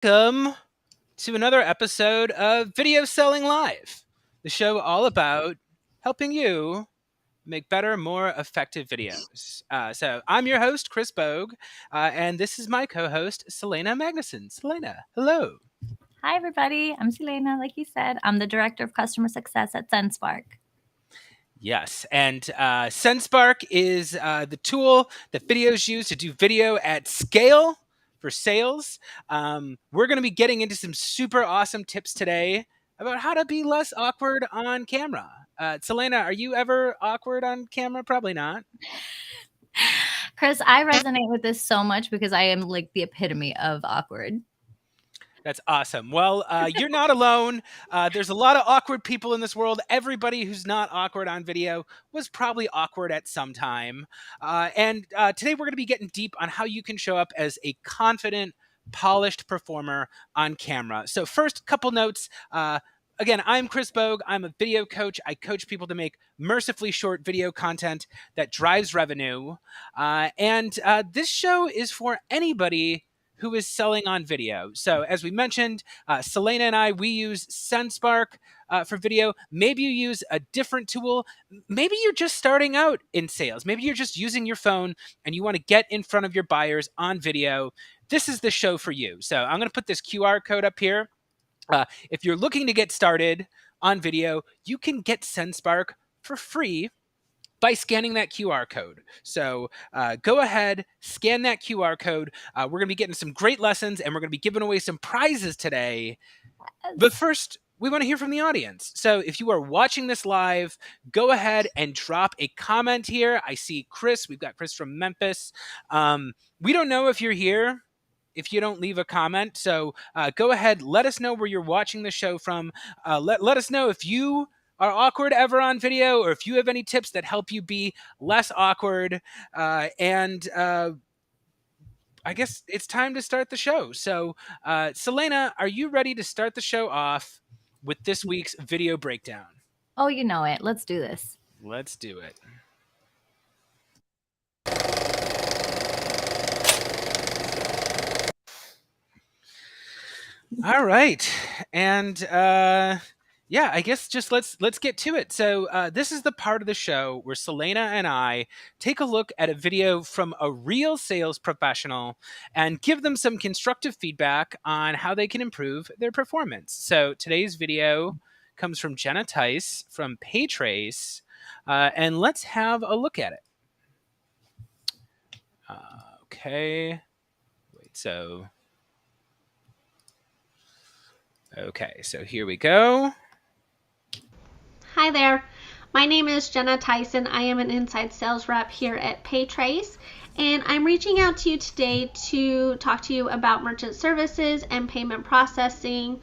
Welcome to another episode of Video Selling Live, the show all about helping you make better, more effective videos. So I'm your host, Chris Bogue, and this is my co-host, Celena Magnussen. Celena, hello. Hi, everybody. I'm Celena. Like you said, I'm the Director of Customer Success at SenseSpark. Yes, and SenseSpark is the tool that videos use to do video at scale for sales. We're going to be getting into some super awesome tips today about how to be less awkward on camera. Selena, are you ever awkward on camera? Probably not. Chris, I resonate with this so much because I am like the epitome of awkward. That's awesome. Well, you're not alone. There's a lot of awkward people in this world. Everybody who's not awkward on video was probably awkward at some time. And today we're going to be getting deep on how you can show up as a confident, polished performer on camera. So, first, couple notes. Again, I'm Chris Bogue. I'm a video coach. I coach people to make mercifully short video content that drives revenue. And this show is for anybody who is selling on video. So as we mentioned, Celena and I, we use SenseSpark for video. Maybe you use a different tool. Maybe you're just starting out in sales. Maybe you're just using your phone and you want to get in front of your buyers on video. This is the show for you. So I'm going to put this QR code up here. If you're looking to get started on video, you can get SenseSpark for free by scanning that QR code. So go ahead, scan that QR code. We're going to be getting some great lessons and we're going to be giving away some prizes today. But first, we want to hear from the audience. So if you are watching this live, go ahead and drop a comment here. I see Chris. We've got Chris from Memphis. We don't know if you're here if you don't leave a comment. So go ahead, let us know where you're watching the show from. Let us know if you are awkward ever on video or if you have any tips that help you be less awkward. And I guess it's time to start the show. So, Celena, are you ready to start the show off with this week's video breakdown? Oh, you know it. Let's do this. Let's do it. All right. And yeah, I guess just let's get to it. So this is the part of the show where Celena and I take a look at a video from a real sales professional and give them some constructive feedback on how they can improve their performance. So today's video comes from Jenna Tice from Paytrace, and let's have a look at it. Okay. Wait, so... Okay, so here we go. Hi there. My name is Jenna Tyson. I am an inside sales rep here at Paytrace, and I'm reaching out to you today to talk to you about merchant services and payment processing.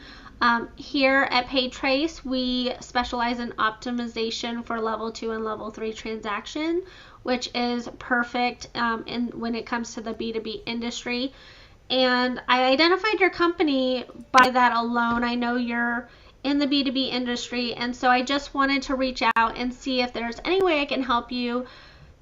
Here at Paytrace, we specialize in optimization for level 2 and level 3 transaction, which is perfect when it comes to the B2B industry. And I identified your company by that alone. I know you're in the B2B industry, and so I just wanted to reach out and see if there's any way I can help you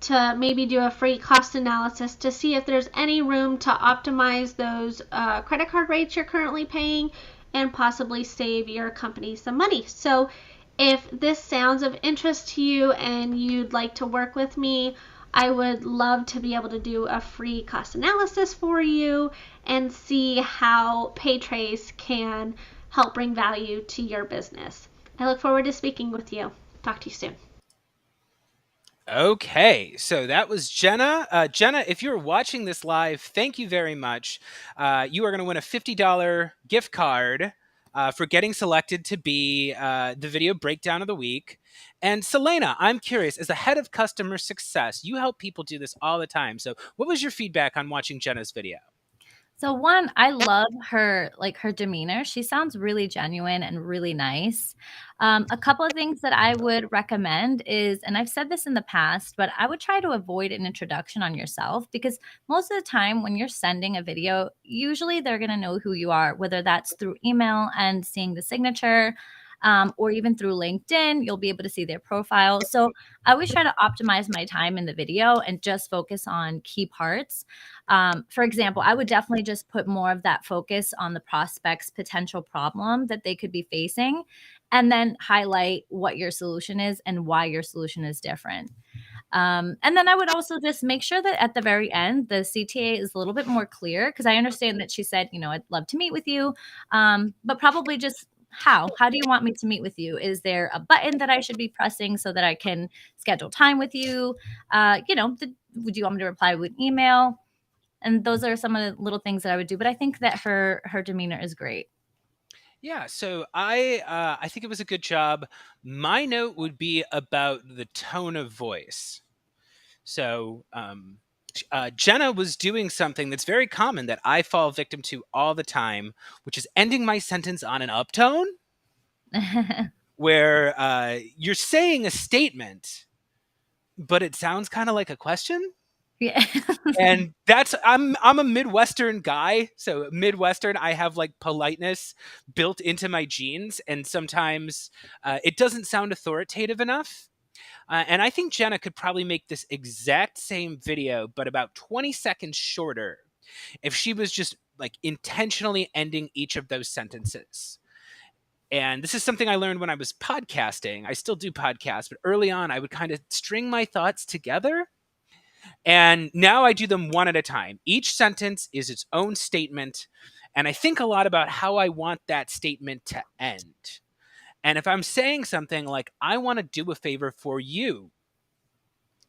to maybe do a free cost analysis to see if there's any room to optimize those credit card rates you're currently paying and possibly save your company some money. So if this sounds of interest to you and you'd like to work with me, I would love to be able to do a free cost analysis for you and see how Paytrace can help bring value to your business. I look forward to speaking with you. Talk to you soon. Okay, so that was Jenna. Jenna, if you're watching this live, thank you very much. You are going to win a $50 gift card for getting selected to be the video breakdown of the week. And Celena, I'm curious, as the head of customer success, you help people do this all the time. So what was your feedback on watching Jenna's video? So one, I love her demeanor. She sounds really genuine and really nice. A couple of things that I would recommend is, and I've said this in the past, but I would try to avoid an introduction on yourself because most of the time when you're sending a video, usually they're going to know who you are, whether that's through email and seeing the signature. or even through LinkedIn, you'll be able to see their profile. So I always try to optimize my time in the video and just focus on key parts. For example, I would definitely just put more of that focus on the prospect's potential problem that they could be facing, and then highlight what your solution is and why your solution is different. And then I would also just make sure that at the very end, the CTA is a little bit more clear, because I understand that she said, I'd love to meet with you, but probably just how do you want me to meet with you? Is there a button that I should be pressing so that I can schedule time with you? Would you want me to reply with email? And those are some of the little things that I would do. But I think that her demeanor is great. Yeah, so I think it was a good job. My note would be about the tone of voice. So Jenna was doing something that's very common that I fall victim to all the time, which is ending my sentence on an uptone, where you're saying a statement, but it sounds kind of like a question. Yeah. And I'm a Midwestern guy, so Midwestern, I have like politeness built into my genes, and sometimes it doesn't sound authoritative enough. And I think Jenna could probably make this exact same video, but about 20 seconds shorter, if she was just like intentionally ending each of those sentences. And this is something I learned when I was podcasting. I still do podcasts, but early on, I would kind of string my thoughts together. And now I do them one at a time. Each sentence is its own statement. And I think a lot about how I want that statement to end. And if I'm saying something like, I want to do a favor for you,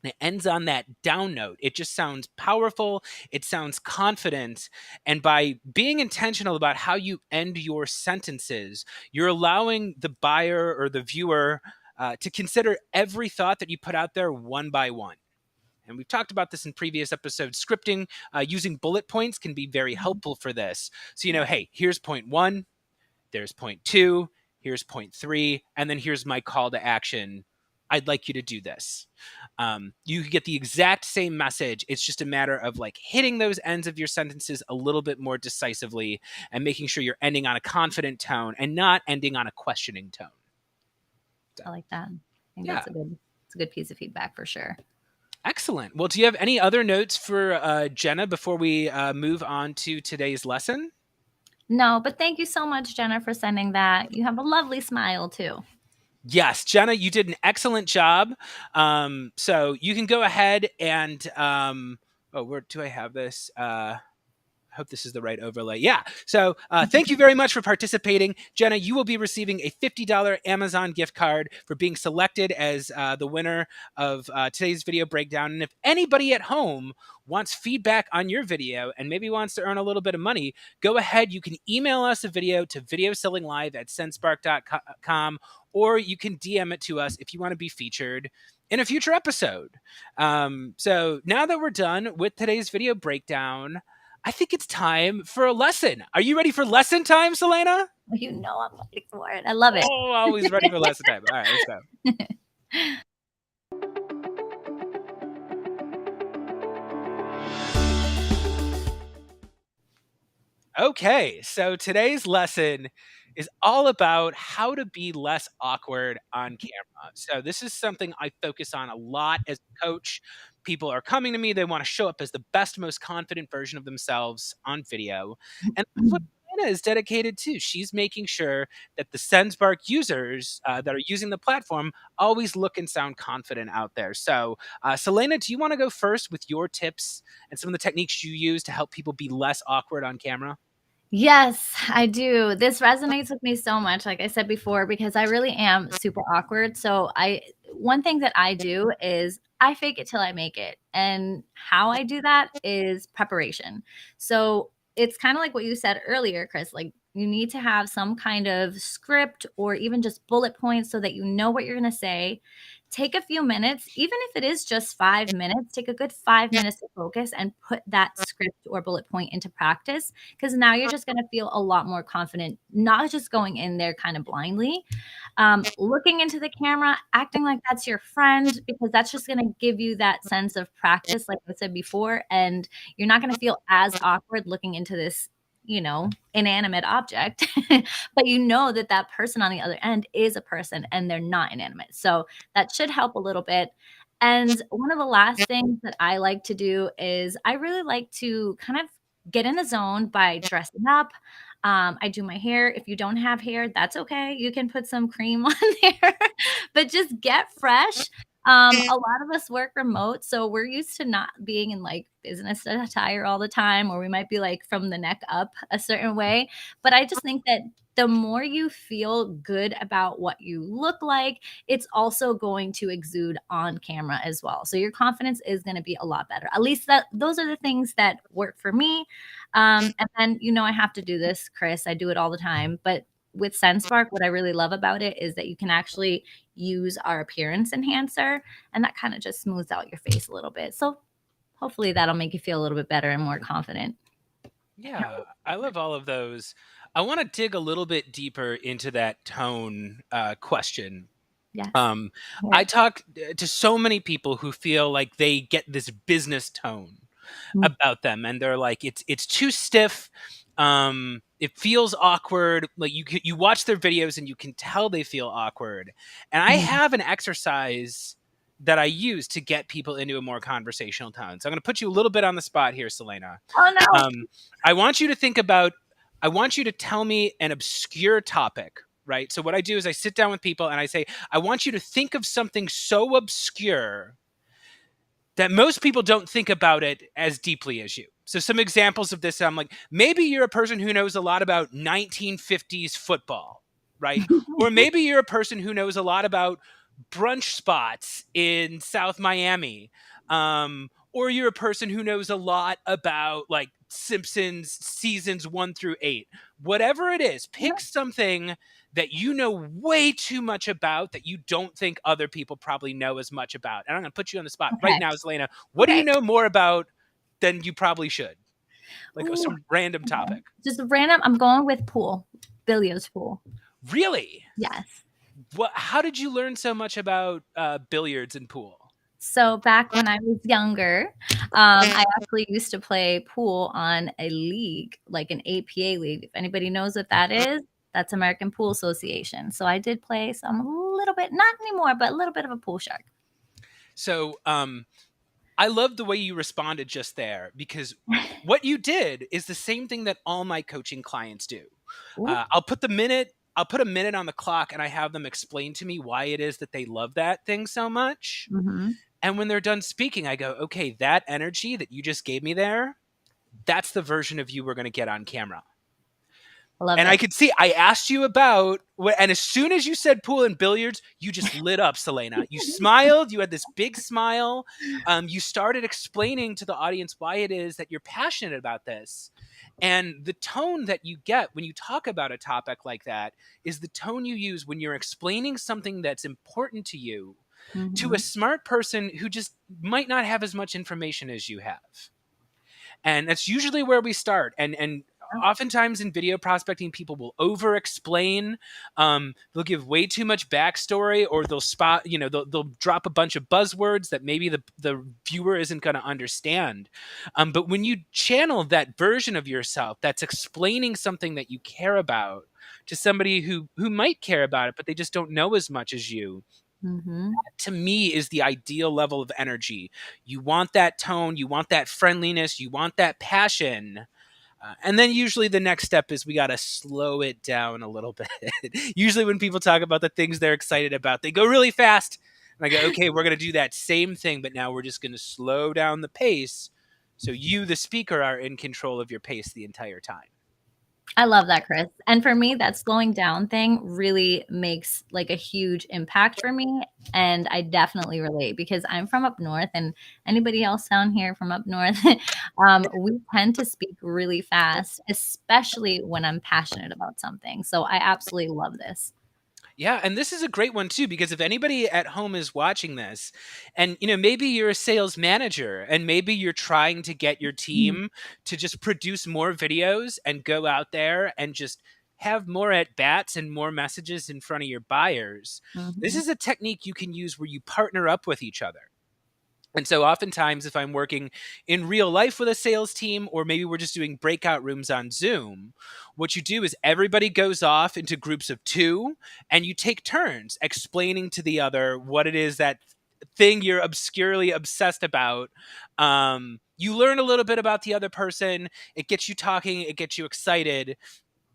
and it ends on that down note, it just sounds powerful. It sounds confident. And by being intentional about how you end your sentences, you're allowing the buyer or the viewer to consider every thought that you put out there one by one. And we've talked about this in previous episodes. Scripting using bullet points can be very helpful for this. So, hey, here's point 1, there's point 2, here's point 3, and then here's my call to action. I'd like you to do this. You get the exact same message. It's just a matter of like hitting those ends of your sentences a little bit more decisively and making sure you're ending on a confident tone and not ending on a questioning tone. So, I like that. I think yeah. It's a good piece of feedback for sure. Excellent. Well, do you have any other notes for Jenna before we move on to today's lesson? No, but thank you so much, Jenna, for sending that. You have a lovely smile too. Yes, Jenna, you did an excellent job. So you can go ahead and where do I have this? I hope this is the right overlay. Yeah. So thank you very much for participating. Jenna, you will be receiving a $50 Amazon gift card for being selected as the winner of today's video breakdown. And if anybody at home wants feedback on your video and maybe wants to earn a little bit of money, go ahead. You can email us a video to videosellinglive@senspark.com, or you can DM it to us if you want to be featured in a future episode. So now that we're done with today's video breakdown, I think it's time for a lesson. Are you ready for lesson time, Celena? I'm ready for it. I love it. Oh, always ready for lesson time. All right, let's go. Okay, so today's lesson is all about how to be less awkward on camera. So this is something I focus on a lot as a coach. People are coming to me, they want to show up as the best, most confident version of themselves on video. And that's what Selena is dedicated to. She's making sure that the SensBark users that are using the platform always look and sound confident out there. So Selena, do you want to go first with your tips and some of the techniques you use to help people be less awkward on camera? Yes, I do. This resonates with me so much, like I said before, because I really am super awkward. So one thing that I do is I fake it till I make it. And how I do that is preparation. So it's kind of like what you said earlier, Chris, like you need to have some kind of script or even just bullet points so that you know what you're going to say. Take a few minutes, even if it is just 5 minutes, take a good 5 minutes to focus and put that script or bullet point into practice, because now you're just going to feel a lot more confident, not just going in there kind of blindly, looking into the camera, acting like that's your friend, because that's just going to give you that sense of practice, like I said before, and you're not going to feel as awkward looking into this inanimate object, but you know that that person on the other end is a person and they're not inanimate. So that should help a little bit. And one of the last things that I like to do is I really like to kind of get in the zone by dressing up. I do my hair. If you don't have hair, that's okay. You can put some cream on there, but just get fresh. A lot of us work remote, so we're used to not being in like business attire all the time, or we might be like from the neck up a certain way. But I just think that the more you feel good about what you look like, it's also going to exude on camera as well. So your confidence is going to be a lot better. At least those are the things that work for me. And then, I have to do this, Chris. I do it all the time. But with SenseSpark, what I really love about it is that you can actually use our appearance enhancer, and that kind of just smooths out your face a little bit. So hopefully that'll make you feel a little bit better and more confident. Yeah, I love all of those. I want to dig a little bit deeper into that tone question. Yes. I talk to so many people who feel like they get this business tone about them, and they're like, it's too stiff. It feels awkward. Like you watch their videos and you can tell they feel awkward. And I have an exercise that I use to get people into a more conversational tone. So I'm going to put you a little bit on the spot here, Celena. Oh no. I want you to tell me an obscure topic, right? So what I do is I sit down with people and I say, I want you to think of something so obscure that most people don't think about it as deeply as you. So some examples of this, I'm like, maybe you're a person who knows a lot about 1950s football, right? Or maybe you're a person who knows a lot about brunch spots in South Miami. Or you're a person who knows a lot about like Simpsons seasons 1 through 8. Whatever it is, pick something that you know way too much about that you don't think other people probably know as much about. And I'm going to put you on the spot right now, Celena. What do you know more about than you probably should? Like some random topic. Just random. I'm going with pool, billiards pool. Really? Yes. How did you learn so much about billiards and pool? So back when I was younger, I actually used to play pool on a league, like an APA league. If anybody knows what that is, that's American Pool Association. So I did play some little bit, not anymore, but a little bit of a pool shark. So I love the way you responded just there, because what you did is the same thing that all my coaching clients do. I'll put a minute on the clock and I have them explain to me why it is that they love that thing so much. And when they're done speaking, I go, okay, that energy that you just gave me there, that's the version of you we're going to get on camera. I could see, I asked you about, and as soon as you said pool and billiards, you just lit up, Celena. You smiled. You had this big smile. You started explaining to the audience why it is that you're passionate about this. And the tone that you get when you talk about a topic like that is the tone you use when you're explaining something that's important to you to a smart person who just might not have as much information as you have. And that's usually where we start. And oftentimes in video prospecting, people will over explain. They'll give way too much backstory, or they'll drop a bunch of buzzwords that maybe the viewer isn't going to understand. But when you channel that version of yourself that's explaining something that you care about to somebody who might care about it, but they just don't know as much as you, that, to me, is the ideal level of energy. You want that tone, you want that friendliness, you want that passion. And then usually the next step is we got to slow it down a little bit. Usually when people talk about the things they're excited about, they go really fast. And I go, okay, we're going to do that same thing, but now we're just going to slow down the pace so you, the speaker, are in control of your pace the entire time. I love that, Chris. And for me, that slowing down thing really makes like a huge impact for me. And I definitely relate because I'm from up north, and anybody else down here from up north, we tend to speak really fast, especially when I'm passionate about something. So I absolutely love this. Yeah, and this is a great one too, because if anybody at home is watching this and maybe you're a sales manager and maybe you're trying to get your team to just produce more videos and go out there and just have more at bats and more messages in front of your buyers. This is a technique you can use where you partner up with each other. And so oftentimes, if I'm working in real life with a sales team, or maybe we're just doing breakout rooms on Zoom, what you do is everybody goes off into groups of two, and you take turns explaining to the other what it is, that thing you're obscurely obsessed about. You learn a little bit about the other person. It gets you talking. It gets you excited.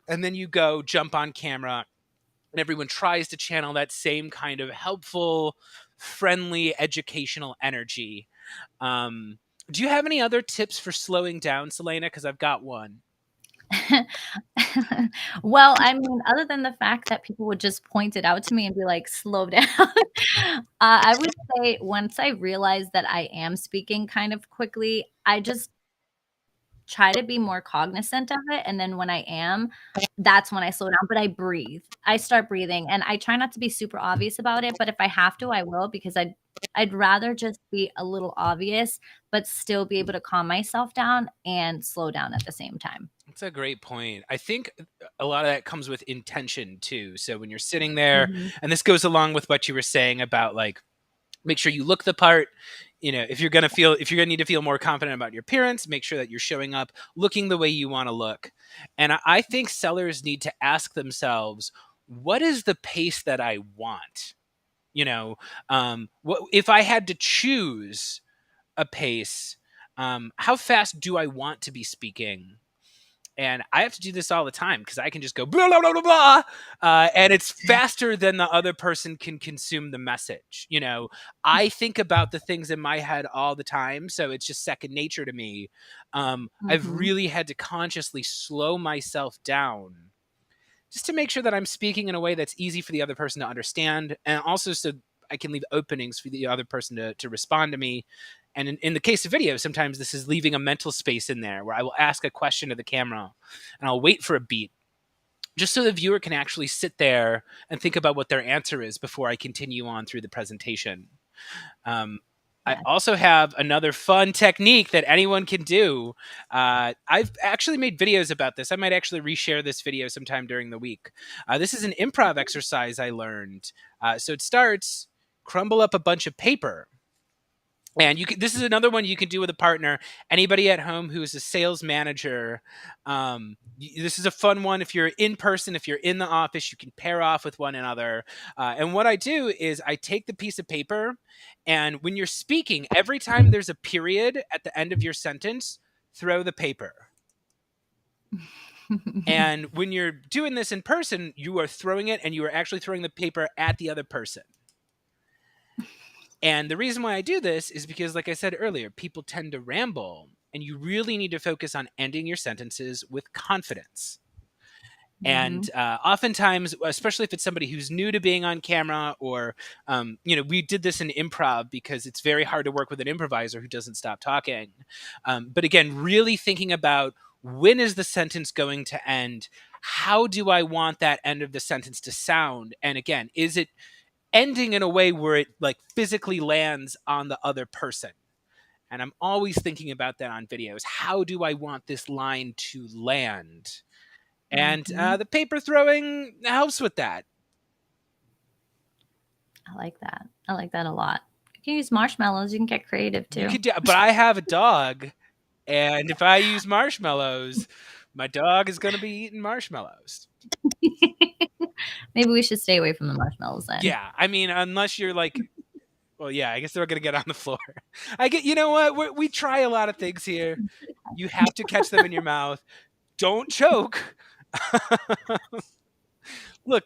And then you go jump on camera, and everyone tries to channel that same kind of helpful, friendly, educational energy. um, do you have any other tips for slowing down, Celena? Because I've got one. Well, I mean, other than the fact that people would just point it out to me and be like, "Slow down." I would say once I realize that I am speaking kind of quickly, I just try to be more cognizant of it, and then when I am, that's when I slow down, but I breathe. I start breathing, and I try not to be super obvious about it, but if I have to, I will, because I'd rather just be a little obvious, but still be able to calm myself down and slow down at the same time. That's a great point. I think a lot of that comes with intention too. So when you're sitting there, Mhm. and this goes along with what you were saying about, like, make sure you look the part. If you're gonna need to feel more confident about your appearance, make sure that you're showing up looking the way you want to look. And I think sellers need to ask themselves, what is the pace that I want? What if I had to choose a pace? How fast do I want to be speaking? And I have to do this all the time because I can just go blah blah blah blah blah, and it's faster than the other person can consume the message. I think about the things in my head all the time, so it's just second nature to me. I've Mhm. really had to consciously slow myself down just to make sure that I'm speaking in a way that's easy for the other person to understand, and also so I can leave openings for the other person to respond to me. And in the case of video, sometimes this is leaving a mental space in there where I will ask a question to the camera, and I'll wait for a beat just so the viewer can actually sit there and think about what their answer is before I continue on through the presentation. Um, I Yeah. also have another fun technique that anyone can do. I've actually made videos about this. I might actually reshare this video sometime during the week. This is an improv exercise I learned. So it starts: crumble up a bunch of paper. And this is another one you can do with a partner. Anybody at home who's a sales manager, this is a fun one. If you're in person, if you're in the office, you can pair off with one another. And what I do is I take the piece of paper, and when you're speaking, every time there's a period at the end of your sentence, throw the paper. And when you're doing this in person, you are throwing it, and you are actually throwing the paper at the other person. And the reason why I do this is because, like I said earlier, people tend to ramble, and you really need to focus on ending your sentences with confidence. And Mhm. oftentimes, especially if it's somebody who's new to being on camera, or, we did this in improv because it's very hard to work with an improviser who doesn't stop talking. But again, really thinking about, when is the sentence going to end? How do I want that end of the sentence to sound? And again, is it ending in a way where it, like, physically lands on the other person? And I'm always thinking about that on videos. How do I want this line to land? And Mhm. the paper throwing helps with that. I like that. I like that a lot. You can use marshmallows. You can get creative You too. could do, but I have a dog, and if I use marshmallows, my dog is going to be eating marshmallows. Maybe we should stay away from the marshmallows then. Yeah, I mean, unless you're like, well, yeah, I guess they're going to get on the floor. You know what? We try a lot of things here. You have to catch them in your mouth. Don't choke. Look,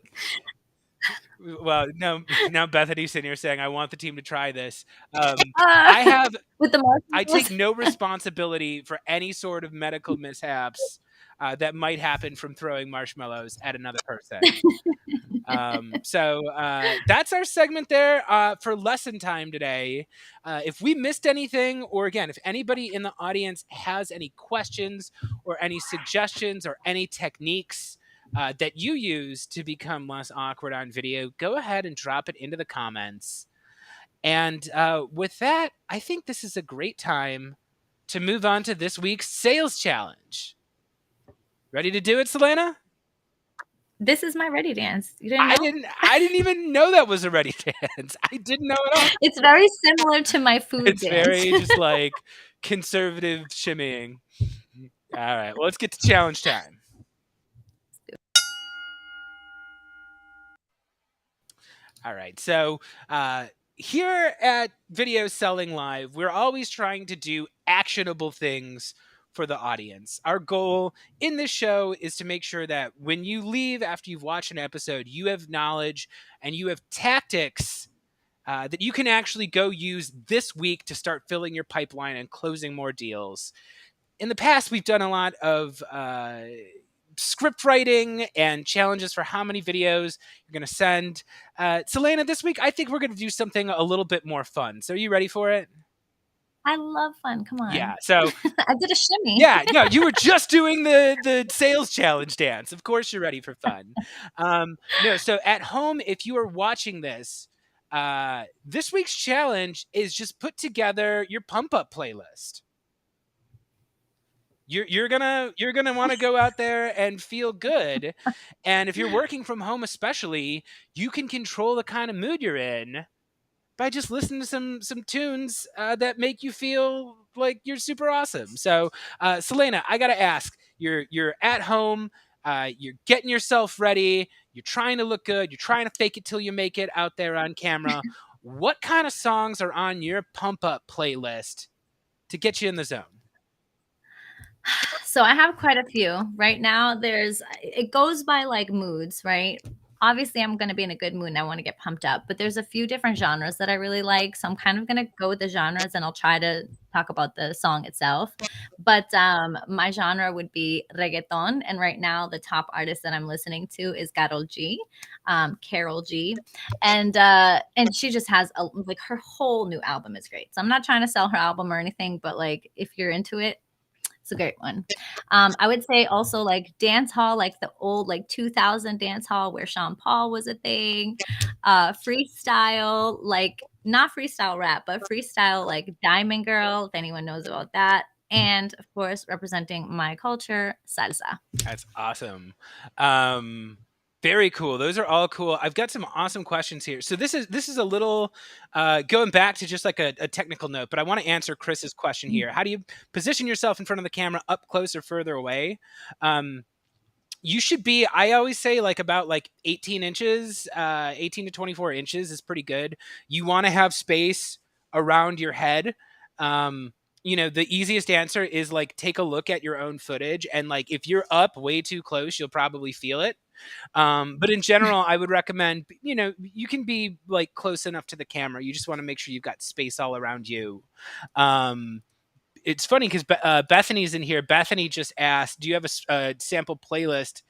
well, no, now Bethany's sitting here saying, "I want the team to try this." Ah, I have, with the I take marshmallows. no responsibility for any sort of medical mishaps that might happen from throwing marshmallows at another person. So that's our segment there for lesson time today. If we missed anything, or again, if anybody in the audience has any questions or any suggestions or any techniques that you use to become less awkward on video, go ahead and drop it into the comments. And with that, I think this is a great time to move on to this week's sales challenge. Ready to do it, Celena? This is my ready dance. You didn't know? I didn't even know that was a ready dance. I didn't know at all. It's very similar to my food It's dance. very just like conservative shimmying. All right, well, let's get to challenge time. All right, so here at Video Selling Live, we're always trying to do actionable things for the audience. Our goal in this show is to make sure that when you leave after you've watched an episode, you have knowledge and you have tactics that you can actually go use this week to start filling your pipeline and closing more deals. In the past, we've done a lot of script writing and challenges for how many videos you're going to send. Celena, this week, I think we're going to do something a little bit more fun. So are you ready for it? I love fun. Come on. Yeah. So I did a shimmy. yeah, no, you were just doing the sales challenge dance. Of course you're ready for fun. No, so at home, if you are watching this, this week's challenge is just put together your pump up playlist. You're gonna want to go out there and feel good, and if you're working from home, especially, you can control the kind of mood you're in by just listening to some tunes that make you feel like you're super awesome. So, Celena, I gotta ask, you're at home, you're getting yourself ready, you're trying to look good, you're trying to fake it till you make it out there on camera. What kind of songs are on your pump up playlist to get you in the zone? So I have quite a few. Right now, it goes by like moods, right? Obviously, I'm going to be in a good mood and I want to get pumped up, but there's a few different genres that I really like. So I'm kind of going to go with the genres and I'll try to talk about the song itself. But my genre would be reggaeton. And right now, the top artist that I'm listening to is Karol G. Carol G. And she just has like her whole new album is great. So I'm not trying to sell her album or anything, but like if you're into it, it's a great one. I would say also like dance hall, like the old like 2000 dance hall where Sean Paul was a thing. Freestyle, like not freestyle rap, but freestyle like Diamond Girl, if anyone knows about that. And of course, representing my culture, salsa. That's awesome. Very cool. Those are all cool. I've got some awesome questions here. So this is a little going back to just like a technical note, but I want to answer Chris's question here. How do you position yourself in front of the camera, up close or further away? You should be, I always say like about like 18 inches, 18 to 24 inches is pretty good. You want to have space around your head. The easiest answer is like take a look at your own footage, and like if you're up way too close, you'll probably feel it. But in general, I would recommend, you can be like close enough to the camera. You just want to make sure you've got space all around you. It's funny because Bethany's in here. Bethany just asked, do you have a sample playlist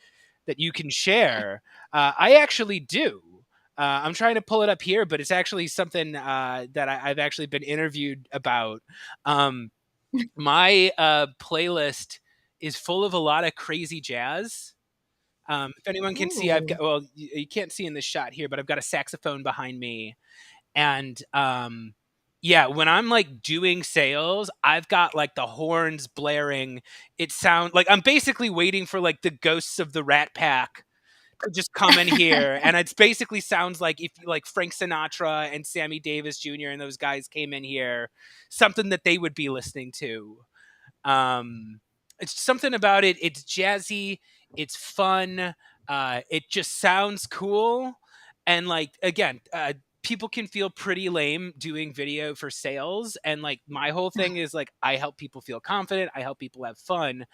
that you can share? I actually do. I'm trying to pull it up here, but it's actually something that I've actually been interviewed about. My playlist is full of a lot of crazy jazz. If anyone can see, I've got, well, you can't see in this shot here, but I've got a saxophone behind me. And yeah, when I'm like doing sales, I've got like the horns blaring. It sounds like I'm basically waiting for like the ghosts of the Rat Pack to just come in here. And it's basically sounds like if like Frank Sinatra and Sammy Davis Jr. and those guys came in here, something that they would be listening to. It's something about it. It's jazzy. It's fun. It just sounds cool. And like, again, people can feel pretty lame doing video for sales. And like, my whole thing is like, I help people feel confident. I help people have fun.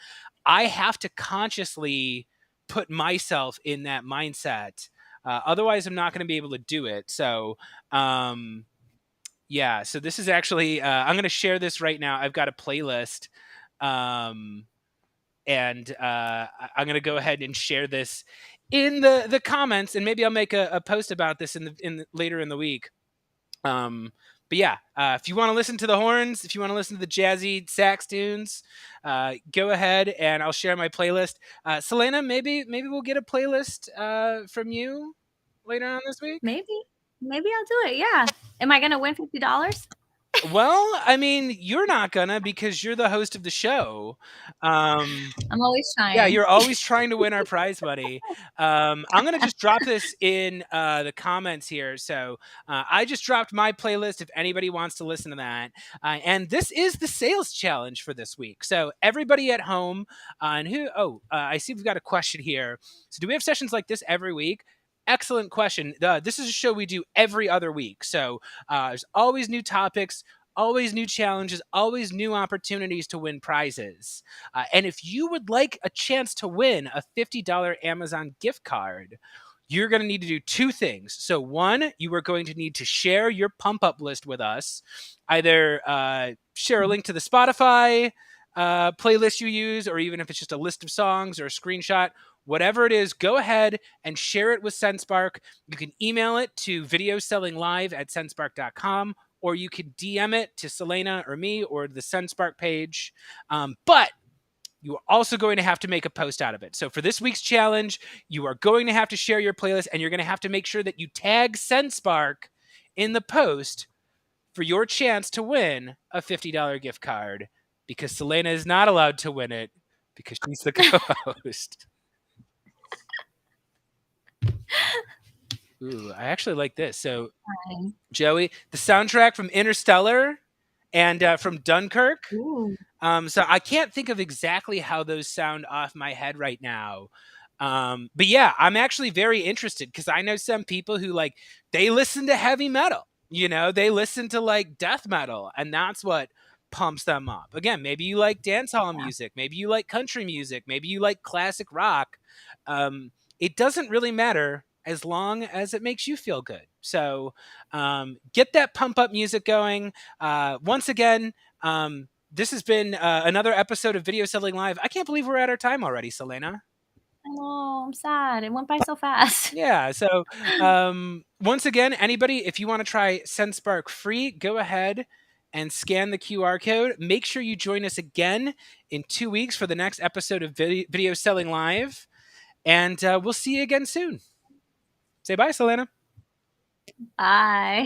I have to consciously put myself in that mindset. Otherwise, I'm not going to be able to do it. So, yeah. So this is actually, I'm going to share this right now. I've got a playlist. And I'm going to go ahead and share this in the comments, and maybe I'll make a post about this later in the week. But yeah, if you want to listen to the horns, if you want to listen to the jazzy sax tunes, go ahead and I'll share my playlist. Celena, maybe we'll get a playlist from you later on this week. Maybe I'll do it. Yeah. Am I going to win $50? Well, I mean, you're not gonna because you're the host of the show. Um, I'm always yeah, trying. you're always trying to win our prize money. I'm gonna just drop this in the comments here. So I just dropped my playlist if anybody wants to listen to that. And this is the sales challenge for this week. So everybody at home, and who? Oh, I see we've got a question here. So do we have sessions like this every week? Excellent question. This is a show we do every other week. So there's always new topics, always new challenges, always new opportunities to win prizes. And if you would like a chance to win a $50 Amazon gift card, you're going to need to do two things. So, one, you are going to need to share your pump up list with us, either share a link to the Spotify playlist you use, or even if it's just a list of songs or a screenshot, whatever it is, go ahead and share it with SendSpark. You can email it to videosellinglive@sendspark.com, or you can DM it to Celena or me or the SendSpark page. But you are also going to have to make a post out of it. So for this week's challenge, you are going to have to share your playlist, and you're going to have to make sure that you tag SendSpark in the post for your chance to win a $50 gift card, because Celena is not allowed to win it because she's the co-host. Ooh, I actually like this. So, Fine. Joey, the soundtrack from Interstellar and from Dunkirk. Ooh. So I can't think of exactly how those sound off my head right now. But yeah, I'm actually very interested because I know some people who like they listen to heavy metal. You know, they listen to like death metal, and that's what pumps them up. Again, maybe you like dance hall music, maybe you like country music, maybe you like classic rock. It doesn't really matter as long as it makes you feel good. So get that pump up music going. Once again, this has been another episode of Video Selling Live. I can't believe we're at our time already, Celena. I know, I'm sad. It went by so fast. Yeah. So once again, anybody, if you want to try SendSpark free, go ahead and scan the QR code. Make sure you join us again in 2 weeks for the next episode of Video Selling Live. And we'll see you again soon. Say bye, Celena. Bye.